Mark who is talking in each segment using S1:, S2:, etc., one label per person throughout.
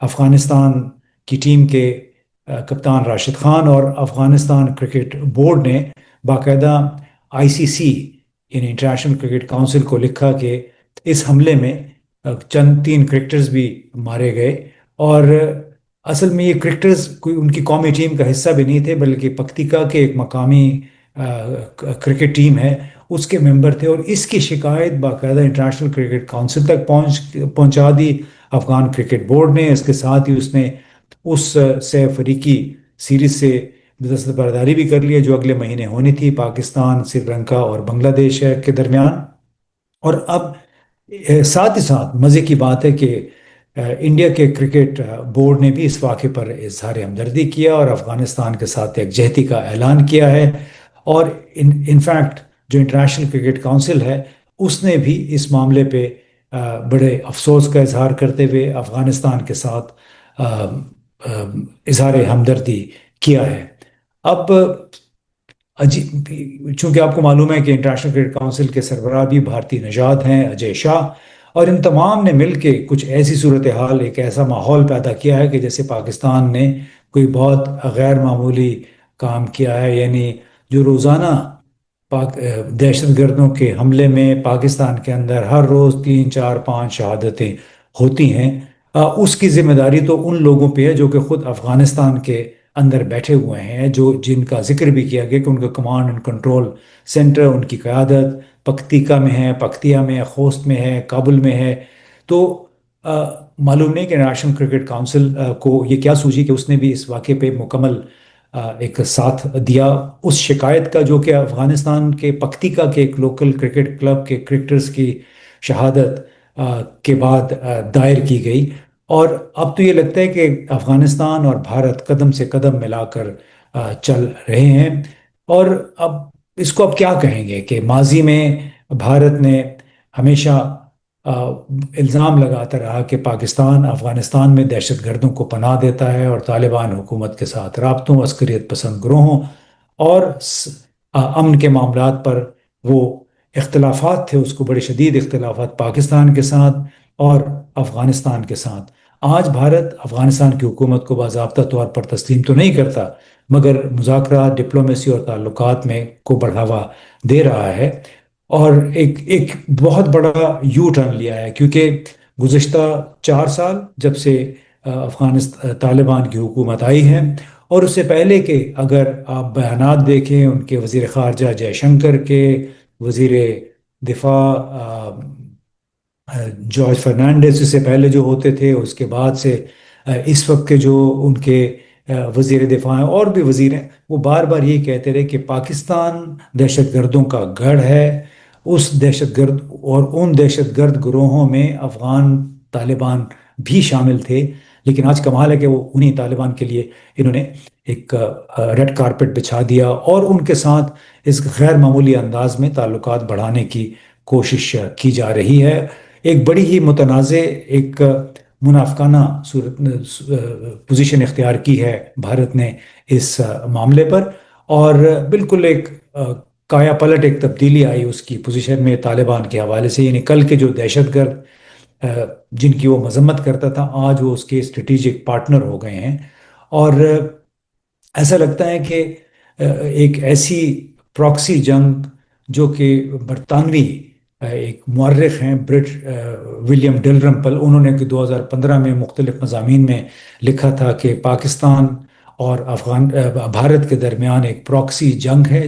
S1: افغانستان کی ٹیم کے کپتان راشد خان اور افغانستان کرکٹ بورڈ نے باقاعدہ آئی سی سی یعنی انٹرنیشنل کرکٹ کونسل کو لکھا کہ اس حملے میں چند تین کرکٹرز بھی مارے گئے، اور اصل میں یہ کرکٹرز کوئی ان کی قومی ٹیم کا حصہ بھی نہیں تھے، بلکہ پکتیکا کے ایک مقامی کرکٹ ٹیم ہے اس کے ممبر تھے، اور اس کی شکایت باقاعدہ انٹرنیشنل کرکٹ کونسل تک پہنچا دی افغان کرکٹ بورڈ نے۔ اس کے ساتھ ہی اس نے اس سہ فریقی سیریز سے دستبرداری بھی کر لی ہے جو اگلے مہینے ہونی تھی پاکستان، سری لنکا اور بنگلہ دیش کے درمیان۔ اور اب ساتھ ہی ساتھ مزے کی بات ہے کہ انڈیا کے کرکٹ بورڈ نے بھی اس واقعے پر اظہار ہمدردی کیا اور افغانستان کے ساتھ یکجہتی کا اعلان کیا ہے، اور انفیکٹ جو انٹرنیشنل کرکٹ کونسل ہے اس نے بھی اس معاملے پہ بڑے افسوس کا اظہار کرتے ہوئے افغانستان کے ساتھ اظہار ہمدردی کیا ہے۔ اب چونکہ آپ کو معلوم ہے کہ انٹرنیشنل کرکٹ کونسل کے سربراہ بھی بھارتی نژاد ہیں، اجے شاہ، اور ان تمام نے مل کے کچھ ایسی صورتحال، ایک ایسا ماحول پیدا کیا ہے کہ جیسے پاکستان نے کوئی بہت غیر معمولی کام کیا ہے، یعنی جو روزانہ دہشت گردوں کے حملے میں پاکستان کے اندر ہر روز 3 4 5 شہادتیں ہوتی ہیں، اس کی ذمہ داری تو ان لوگوں پہ ہے جو کہ خود افغانستان کے اندر بیٹھے ہوئے ہیں، جو جن کا ذکر بھی کیا گیا کہ ان کا کمانڈ اینڈ کنٹرول سینٹر، ان کی قیادت پکتیکا میں ہے، پکتیا میں ہے، خوست میں ہے، کابل میں ہے۔ تو معلوم نہیں کہ نیشنل کرکٹ کونسل کو یہ کیا سوچی کہ اس نے بھی اس واقعے پہ مکمل ایک ساتھ دیا اس شکایت کا جو کہ افغانستان کے پکتیکا کے ایک لوکل کرکٹ کلب کے کرکٹرز کی شہادت کے بعد دائر کی گئی۔ اور اب تو یہ لگتا ہے کہ افغانستان اور بھارت قدم سے قدم ملا کر چل رہے ہیں، اور اس کو اب کیا کہیں گے کہ ماضی میں بھارت نے ہمیشہ الزام لگاتا رہا کہ پاکستان افغانستان میں دہشت گردوں کو پناہ دیتا ہے اور طالبان حکومت کے ساتھ رابطوں، عسکریت پسند گروہوں اور امن کے معاملات پر وہ اختلافات تھے، اس کو بڑے شدید اختلافات پاکستان کے ساتھ اور افغانستان کے ساتھ۔ آج بھارت افغانستان کی حکومت کو باضابطہ طور پر تسلیم تو نہیں کرتا، مگر مذاکرات، ڈپلومیسی اور تعلقات میں کو بڑھاوا دے رہا ہے، اور ایک بہت بڑا یو ٹرن لیا ہے، کیونکہ گزشتہ 4 سال جب سے افغانستان طالبان کی حکومت آئی ہے، اور اس سے پہلے کہ اگر آپ بیانات دیکھیں ان کے وزیر خارجہ جے شنکر کے، وزیر دفاع جارج فرنانڈیز سے پہلے جو ہوتے تھے، اس کے بعد سے اس وقت کے جو ان کے وزیر دفاع ہیں اور بھی وزیر ہیں، وہ بار بار یہ کہتے رہے کہ پاکستان دہشت گردوں کا گڑھ ہے، اس دہشت گرد اور ان دہشت گرد گروہوں میں افغان طالبان بھی شامل تھے۔ لیکن آج کمال ہے کہ وہ انہی طالبان کے لیے انہوں نے ایک ریڈ کارپٹ بچھا دیا اور ان کے ساتھ اس غیر معمولی انداز میں تعلقات بڑھانے کی کوشش کی جا رہی ہے۔ ایک بڑی ہی متنازع، ایک منافقانہ پوزیشن اختیار کی ہے بھارت نے اس معاملے پر، اور بالکل ایک کایا پلٹ، ایک تبدیلی آئی اس کی پوزیشن میں طالبان کے حوالے سے، یعنی کل کے جو دہشت گرد جن کی وہ مذمت کرتا تھا، آج وہ اس کے اسٹریٹجک پارٹنر ہو گئے ہیں۔ اور ایسا لگتا ہے کہ ایک ایسی پراکسی جنگ جو کہ برطانوی ایک مورخ ہیں ولیم ڈلرمپل، انہوں نے کہ 2015 میں مختلف مضامین میں لکھا تھا کہ پاکستان اور بھارت کے درمیان ایک پراکسی جنگ ہے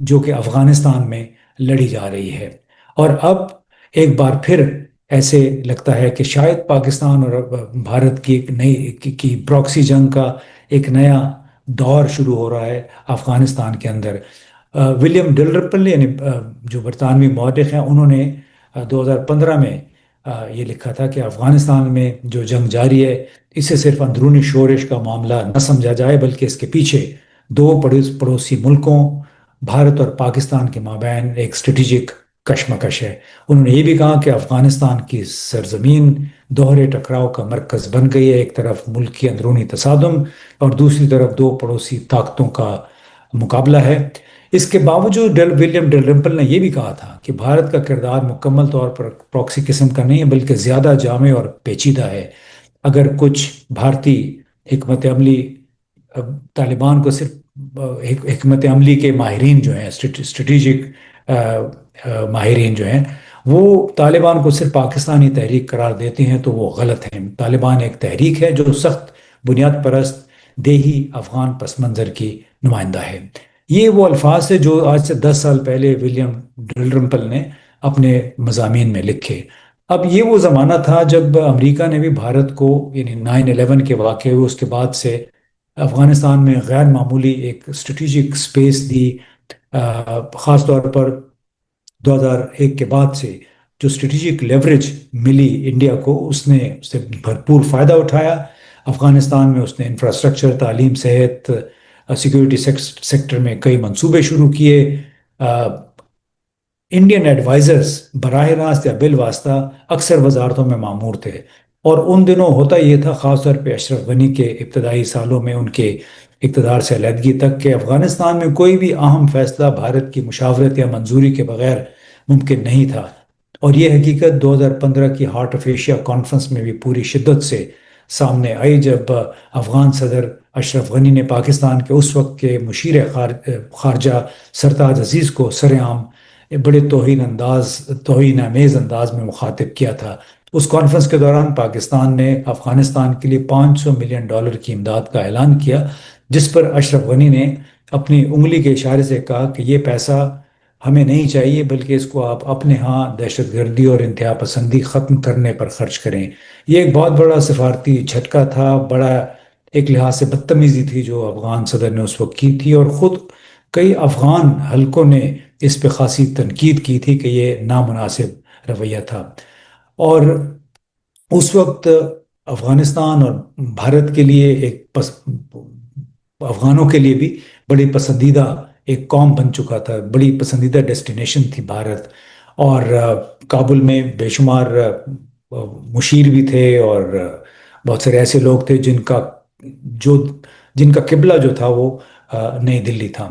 S1: جو کہ افغانستان میں لڑی جا رہی ہے۔ اور اب ایک بار پھر ایسے لگتا ہے کہ شاید پاکستان اور بھارت کی ایک نئی کی پراکسی جنگ کا ایک نیا دور شروع ہو رہا ہے افغانستان کے اندر۔ ولیم ڈلرپل یعنی جو برطانوی مورخ ہیں، انہوں نے 2015 میں یہ لکھا تھا کہ افغانستان میں جو جنگ جاری ہے اسے صرف اندرونی شورش کا معاملہ نہ سمجھا جائے، بلکہ اس کے پیچھے دو پڑوسی ملکوں بھارت اور پاکستان کے مابین ایک اسٹریٹجک کشمکش ہے۔ انہوں نے یہ بھی کہا کہ افغانستان کی سرزمین دوہرے ٹکراؤ کا مرکز بن گئی ہے، ایک طرف ملک کی اندرونی تصادم اور دوسری طرف دو پڑوسی طاقتوں کا مقابلہ ہے۔ اس کے باوجود ولیم ڈلرمپل نے یہ بھی کہا تھا کہ بھارت کا کردار مکمل طور پر پراکسی قسم کا نہیں ہے، بلکہ زیادہ جامع اور پیچیدہ ہے۔ اگر کچھ بھارتی حکمت عملی طالبان کو صرف حکمت عملی کے ماہرین جو ہیں، اسٹریٹجک ماہرین جو ہیں، وہ طالبان کو صرف پاکستانی تحریک قرار دیتے ہیں تو وہ غلط ہیں۔ طالبان ایک تحریک ہے جو سخت بنیاد پرست دیہی افغان پس منظر کی نمائندہ ہے۔ یہ وہ الفاظ ہے جو آج سے 10 سال پہلے ولیم ڈلرمپل نے اپنے مضامین میں لکھے۔ اب یہ وہ زمانہ تھا جب امریکہ نے بھی بھارت کو، یعنی 9/11 کے واقعے ہوئے اس کے بعد سے افغانستان میں غیر معمولی ایک اسٹریٹجک سپیس دی۔ خاص طور پر 2001 کے بعد سے جو اسٹریٹجک لیوریج ملی انڈیا کو، اس نے اس سے بھرپور فائدہ اٹھایا۔ افغانستان میں اس نے انفراسٹرکچر، تعلیم، صحت، سیکیورٹی سیکٹر میں کئی منصوبے شروع کیے۔ انڈین ایڈوائزرز براہ راست یا بالواسطہ اکثر وزارتوں میں مامور تھے، اور ان دنوں ہوتا یہ تھا، خاص طور پہ اشرف غنی کے ابتدائی سالوں میں، ان کے اقتدار سے علیحدگی تک، کہ افغانستان میں کوئی بھی اہم فیصلہ بھارت کی مشاورت یا منظوری کے بغیر ممکن نہیں تھا۔ اور یہ حقیقت 2015 کی ہارٹ آف ایشیا کانفرنس میں بھی پوری شدت سے سامنے آئی، جب افغان صدر اشرف غنی نے پاکستان کے اس وقت کے مشیر خارجہ سرتاج عزیز کو سر عام بڑے توہین آمیز انداز میں مخاطب کیا تھا۔ اس کانفرنس کے دوران پاکستان نے افغانستان کے لیے $500 ملین کی امداد کا اعلان کیا، جس پر اشرف غنی نے اپنی انگلی کے اشارے سے کہا کہ یہ پیسہ ہمیں نہیں چاہیے، بلکہ اس کو آپ اپنے ہاں دہشت گردی اور انتہا پسندی ختم کرنے پر خرچ کریں۔ یہ ایک بہت بڑا سفارتی جھٹکا تھا، بڑا ایک لحاظ سے بدتمیزی تھی جو افغان صدر نے اس وقت کی تھی، اور خود کئی افغان حلقوں نے اس پہ خاصی تنقید کی تھی کہ یہ نامناسب رویہ تھا۔ اور اس وقت افغانستان اور بھارت کے لیے افغانوں کے لیے بھی بڑی پسندیدہ ایک قوم بن چکا تھا، بڑی پسندیدہ ڈیسٹینیشن تھی بھارت۔ اور کابل میں بے شمار مشیر بھی تھے، اور بہت سارے ایسے لوگ تھے جو جن کا قبلہ جو تھا وہ نئی دلی تھا۔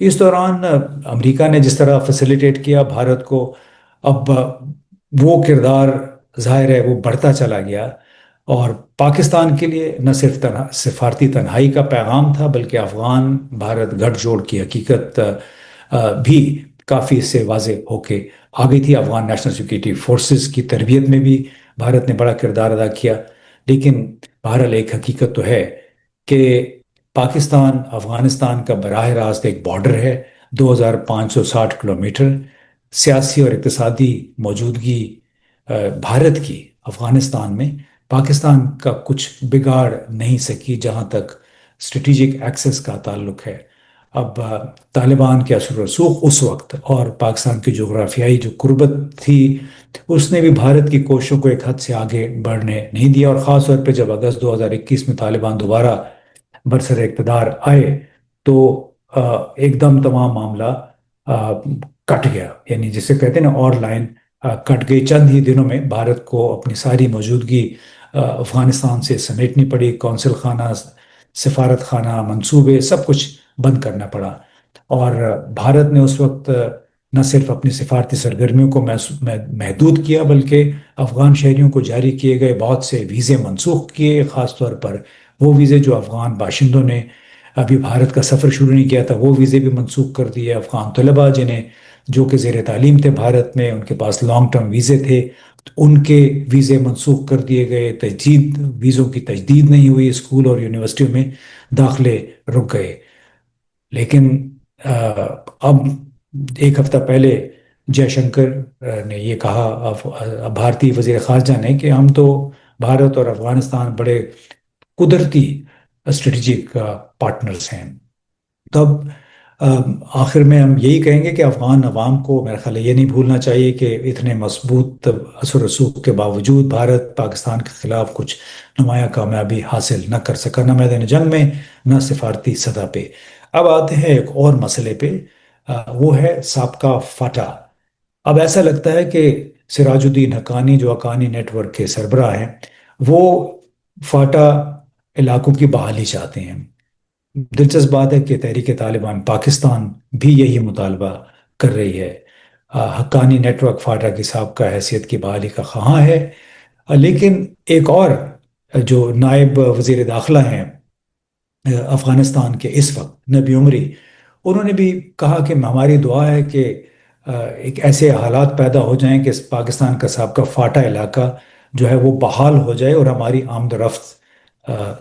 S1: اس دوران امریکہ نے جس طرح فیسیلیٹیٹ کیا بھارت کو، اب وہ کردار ظاہر ہے وہ بڑھتا چلا گیا، اور پاکستان کے لیے نہ صرف سفارتی تنہائی کا پیغام تھا، بلکہ افغان بھارت گٹھ جوڑ کی حقیقت بھی کافی اس سے واضح ہو کے آ گئی تھی۔ افغان نیشنل سیکورٹی فورسز کی تربیت میں بھی بھارت نے بڑا کردار ادا کیا۔ لیکن بہرحال ایک حقیقت تو ہے کہ پاکستان افغانستان کا براہ راست ایک بارڈر ہے، 2560 کلومیٹر۔ سیاسی اور اقتصادی موجودگی بھارت کی افغانستان میں پاکستان کا کچھ بگاڑ نہیں سکی جہاں تک اسٹریٹجک ایکسس کا تعلق ہے۔ اب طالبان کے اثر و رسوخ اس وقت اور پاکستان کی جغرافیائی جو قربت تھی، اس نے بھی بھارت کی کوششوں کو ایک حد سے آگے بڑھنے نہیں دیا، اور خاص طور پہ جب اگست 2021 میں طالبان دوبارہ برسر اقتدار آئے تو ایک دم تمام معاملہ آ، کٹ گیا، یعنی جسے کہتے ہیں نا اور لائن کٹ گئی۔ چند ہی دنوں میں بھارت کو اپنی ساری موجودگی افغانستان سے سمیٹنی پڑی، قونصل خانہ، سفارت خانہ، منصوبے، سب کچھ بند کرنا پڑا۔ اور بھارت نے اس وقت نہ صرف اپنی سفارتی سرگرمیوں کو محدود کیا، بلکہ افغان شہریوں کو جاری کیے گئے بہت سے ویزے منسوخ کیے، خاص طور پر وہ ویزے جو افغان باشندوں نے ابھی بھارت کا سفر شروع نہیں کیا تھا، وہ ویزے بھی منسوخ کر دیے۔ افغان طلباء جو کہ زیر تعلیم تھے بھارت میں، ان کے پاس لانگ ٹرم ویزے تھے، ان کے ویزے منسوخ کر دیے گئے، ویزوں کی تجدید نہیں ہوئی، اسکول اور یونیورسٹیوں میں داخلے رک گئے۔ لیکن اب ایک ہفتہ پہلے جے شنکر نے یہ کہا، بھارتی وزیر خارجہ نے، کہ ہم تو بھارت اور افغانستان بڑے قدرتی اسٹریٹجک پارٹنرز ہیں۔ تب آخر میں ہم یہی کہیں گے کہ افغان عوام کو میرا خیال ہے یہ نہیں بھولنا چاہیے کہ اتنے مضبوط اثر و رسوخ کے باوجود بھارت پاکستان کے خلاف کچھ نمایاں کامیابی حاصل نہ کر سکا، نہ میدان جنگ میں، نہ سفارتی سطح پہ۔ اب آتے ہیں ایک اور مسئلے پہ، وہ ہے سابقہ فاٹا۔ اب ایسا لگتا ہے کہ سراج الدین حقانی جو حقانی نیٹ ورک کے سربراہ ہیں، وہ فاٹا علاقوں کی بحالی چاہتے ہیں۔ دلچسپ بات ہے کہ تحریک طالبان پاکستان بھی یہی مطالبہ کر رہی ہے۔ حقانی نیٹ ورک فاٹا کی سابقہ حیثیت کی بحالی کا خواہاں ہے، لیکن ایک اور جو نائب وزیر داخلہ ہیں افغانستان کے اس وقت، نبی عمری، انہوں نے بھی کہا کہ ہماری دعا ہے کہ ایک ایسے حالات پیدا ہو جائیں کہ پاکستان کا سابقہ فاٹا علاقہ جو ہے وہ بحال ہو جائے اور ہماری آمد و رفت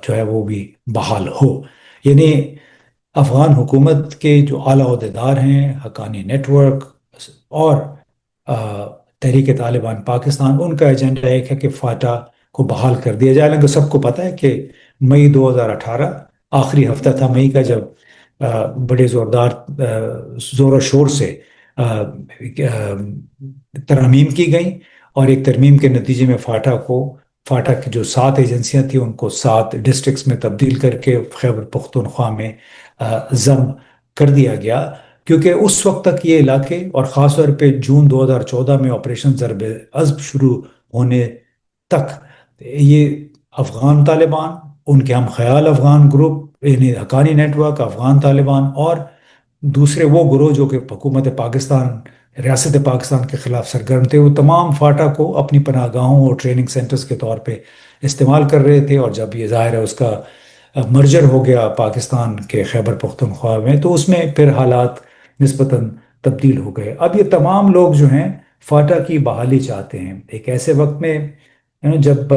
S1: جو ہے وہ بھی بحال ہو۔ یعنی افغان حکومت کے جو اعلیٰ عہدیدار ہیں، حقانی نیٹ ورک اور آ، تحریک طالبان پاکستان، ان کا ایجنڈا ایک ہے کہ فاٹا کو بحال کر دیا جائے۔ حالانکہ سب کو پتہ ہے کہ مئی 2018 آخری ہفتہ تھا مئی کا، جب بڑے زوردار زور و شور سے ترامیم کی گئیں، اور ایک ترمیم کے نتیجے میں فاٹا کی جو 7 ایجنسیاں تھیں ان کو 7 ڈسٹرکٹس میں تبدیل کر کے خیبر پختونخوا میں ضم کر دیا گیا، کیونکہ اس وقت تک یہ علاقے، اور خاص طور پہ جون 2014 میں آپریشن ضرب عضب شروع ہونے تک، یہ افغان طالبان، ان کے ہم خیال افغان گروپ یعنی حقانی نیٹ ورک، افغان طالبان اور دوسرے وہ گروہ جو کہ حکومت پاکستان، ریاست پاکستان کے خلاف سرگرم تھے، وہ تمام فاٹا کو اپنی پناہ گاہوں اور ٹریننگ سینٹرز کے طور پہ استعمال کر رہے تھے۔ اور جب یہ ظاہر ہے اس کا مرجر ہو گیا پاکستان کے خیبر پختونخوا میں، تو اس میں پھر حالات نسبتاً تبدیل ہو گئے۔ اب یہ تمام لوگ جو ہیں فاٹا کی بحالی چاہتے ہیں ایک ایسے وقت میں، جب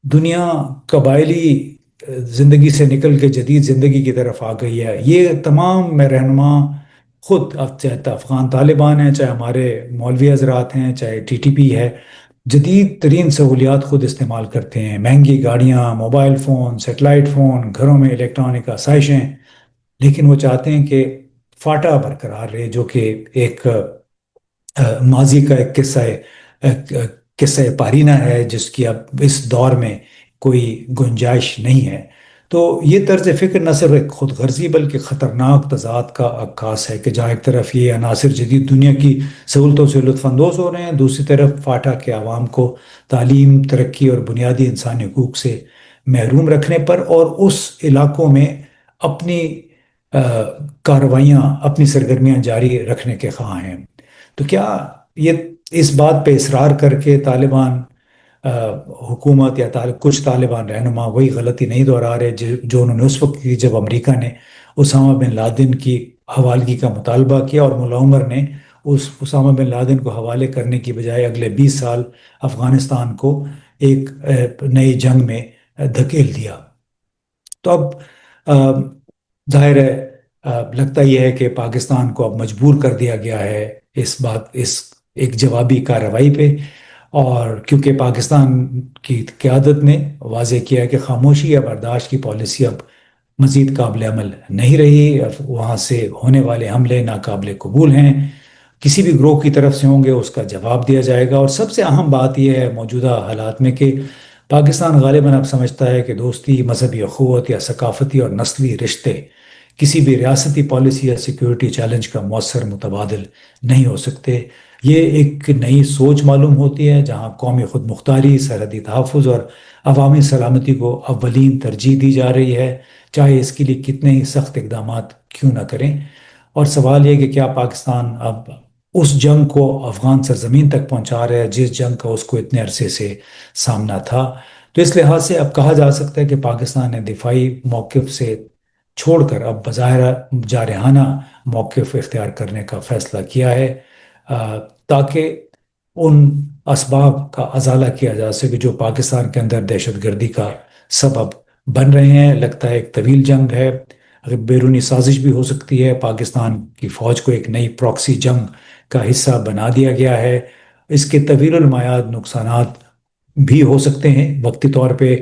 S1: دنیا قبائلی زندگی سے نکل کے جدید زندگی کی طرف آ گئی ہے۔ یہ تمام رہنما خود، اب چاہے افغان طالبان ہیں، چاہے ہمارے مولوی حضرات ہیں، چاہے ٹی ٹی پی ہے، جدید ترین سہولیات خود استعمال کرتے ہیں، مہنگی گاڑیاں، موبائل فون، سیٹلائٹ فون، گھروں میں الیکٹرانک آسائشیں، لیکن وہ چاہتے ہیں کہ فاٹا برقرار رہے، جو کہ ایک ماضی کا ایک قصہ پارینہ ہے جس کی اب اس دور میں کوئی گنجائش نہیں ہے۔ تو یہ طرز فکر نہ صرف ایک خود غرضی بلکہ خطرناک تضاد کا عکاس ہے، کہ جہاں ایک طرف یہ عناصر جدید دنیا کی سہولتوں سے لطف اندوز ہو رہے ہیں، دوسری طرف فاٹا کے عوام کو تعلیم، ترقی اور بنیادی انسانی حقوق سے محروم رکھنے پر، اور اس علاقوں میں اپنی کارروائیاں، اپنی سرگرمیاں جاری رکھنے کے خواہاں ہیں۔ تو کیا یہ اس بات پہ اصرار کر کے طالبان حکومت یا کچھ طالبان رہنما وہی غلطی نہیں دہرا رہے جو انہوں نے اس وقت کی جب امریکہ نے اسامہ بن لادن کی حوالگی کا مطالبہ کیا، اور ملا عمر نے اس اسامہ بن لادن کو حوالے کرنے کی بجائے اگلے 20 سال افغانستان کو ایک نئی جنگ میں دھکیل دیا؟ تو اب ظاہر ہے لگتا یہ ہے کہ پاکستان کو اب مجبور کر دیا گیا ہے اس ایک جوابی کارروائی پہ، اور کیونکہ پاکستان کی قیادت نے واضح کیا ہے کہ خاموشی یا برداشت کی پالیسی اب مزید قابل عمل نہیں رہی، اب وہاں سے ہونے والے حملے ناقابل قبول ہیں، کسی بھی گروہ کی طرف سے ہوں گے اس کا جواب دیا جائے گا۔ اور سب سے اہم بات یہ ہے موجودہ حالات میں کہ پاکستان غالباً اب سمجھتا ہے کہ دوستی، مذہبی اخوت یا ثقافتی اور نسلی رشتے کسی بھی ریاستی پالیسی یا سیکیورٹی چیلنج کا مؤثر متبادل نہیں ہو سکتے۔ یہ ایک نئی سوچ معلوم ہوتی ہے جہاں قومی خود مختاری، سرحدی تحفظ اور عوامی سلامتی کو اولین ترجیح دی جا رہی ہے، چاہے اس کے لیے کتنے ہی سخت اقدامات کیوں نہ کریں۔ اور سوال یہ کہ کیا پاکستان اب اس جنگ کو افغان سرزمین تک پہنچا رہا ہے جس جنگ کا اس کو اتنے عرصے سے سامنا تھا؟ تو اس لحاظ سے اب کہا جا سکتا ہے کہ پاکستان نے دفاعی موقف سے چھوڑ کر اب بظاہر جارحانہ موقف اختیار کرنے کا فیصلہ کیا ہے، تاکہ ان اسباب کا ازالہ کیا جا سکے جو پاکستان کے اندر دہشت گردی کا سبب بن رہے ہیں۔ لگتا ہے ایک طویل جنگ ہے، اگر بیرونی سازش بھی ہو سکتی ہے، پاکستان کی فوج کو ایک نئی پراکسی جنگ کا حصہ بنا دیا گیا ہے، اس کے طویل المعاد نقصانات بھی ہو سکتے ہیں۔ وقتی طور پہ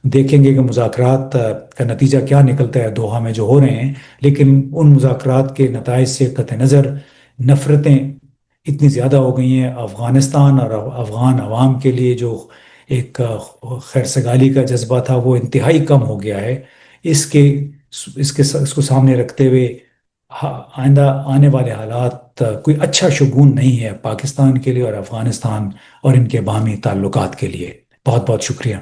S1: دیکھیں گے کہ مذاکرات کا نتیجہ کیا نکلتا ہے دوحہ میں جو ہو رہے ہیں، لیکن ان مذاکرات کے نتائج سے قطع نظر نفرتیں اتنی زیادہ ہو گئی ہیں افغانستان اور افغان عوام کے لیے، جو ایک خیر سگالی کا جذبہ تھا وہ انتہائی کم ہو گیا ہے۔ اس کے اس کو سامنے رکھتے ہوئے آئندہ آنے والے حالات کوئی اچھا شگون نہیں ہے پاکستان کے لیے اور افغانستان اور ان کے باہمی تعلقات کے لیے۔ بہت بہت شکریہ۔